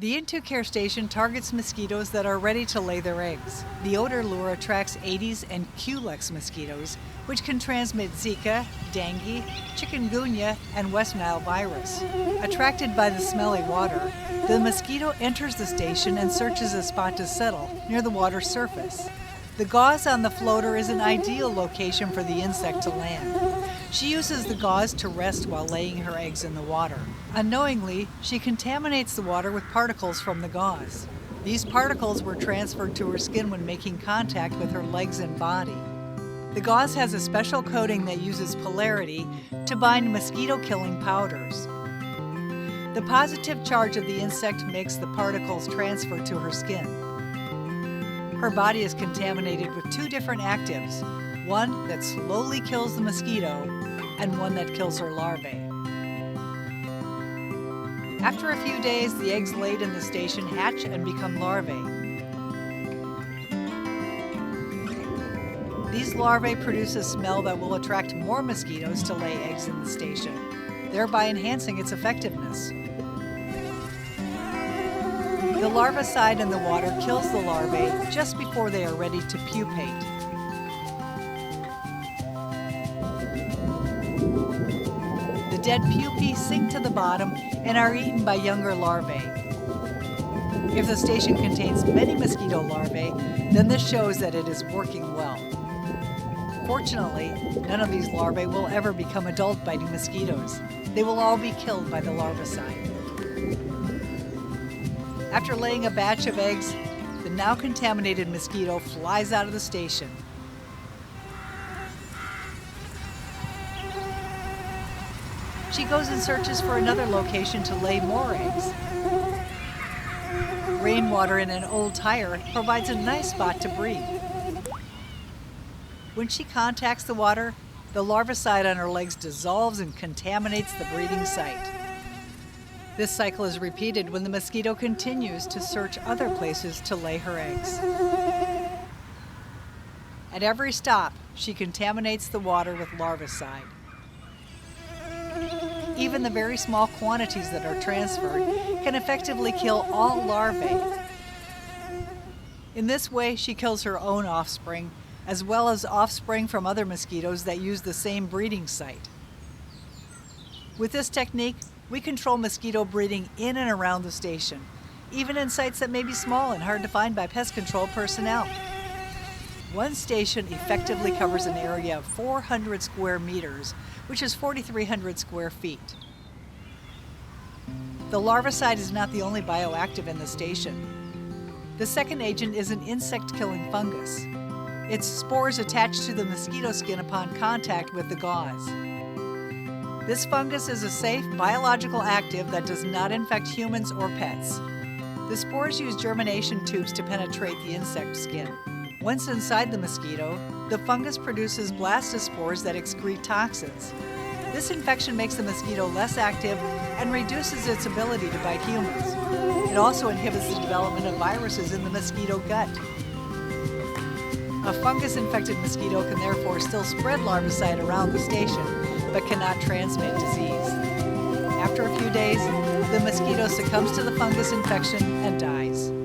The In2Care station targets mosquitoes that are ready to lay their eggs. The odor lure attracts Aedes and Culex mosquitoes, which can transmit Zika, dengue, chikungunya, and West Nile virus. Attracted by the smelly water, the mosquito enters the station and searches a spot to settle near the water's surface. The gauze on the floater is an ideal location for the insect to land. She uses the gauze to rest while laying her eggs in the water. Unknowingly, she contaminates the water with particles from the gauze. These particles were transferred to her skin when making contact with her legs and body. The gauze has a special coating that uses polarity to bind mosquito-killing powders. The positive charge of the insect makes the particles transfer to her skin. Her body is contaminated with two different actives, one that slowly kills the mosquito and one that kills her larvae. After a few days, the eggs laid in the station hatch and become larvae. These larvae produce a smell that will attract more mosquitoes to lay eggs in the station, thereby enhancing its effectiveness. The larvicide in the water kills the larvae just before they are ready to pupate. The dead pupae sink to the bottom and are eaten by younger larvae. If the station contains many mosquito larvae, then this shows that it is working well. Fortunately, none of these larvae will ever become adult biting mosquitoes. They will all be killed by the larvicide. After laying a batch of eggs, the now contaminated mosquito flies out of the station. She goes and searches for another location to lay more eggs. Rainwater in an old tire provides a nice spot to breathe. When she contacts the water, the larvicide on her legs dissolves and contaminates the breeding site. This cycle is repeated when the mosquito continues to search other places to lay her eggs. At every stop, she contaminates the water with larvicide. Even the very small quantities that are transferred can effectively kill all larvae. In this way, she kills her own offspring, as well as offspring from other mosquitoes that use the same breeding site. With this technique, we control mosquito breeding in and around the station, even in sites that may be small and hard to find by pest control personnel. One station effectively covers an area of 400 square meters, which is 4,300 square feet. The larvicide is not the only bioactive in the station. The second agent is an insect-killing fungus. Its spores attach to the mosquito skin upon contact with the gauze. This fungus is a safe biological active that does not infect humans or pets. The spores use germination tubes to penetrate the insect skin. Once inside the mosquito, the fungus produces blastospores that excrete toxins. This infection makes the mosquito less active and reduces its ability to bite humans. It also inhibits the development of viruses in the mosquito gut. A fungus-infected mosquito can therefore still spread larvicide around the station, but cannot transmit disease. After a few days, the mosquito succumbs to the fungus infection and dies.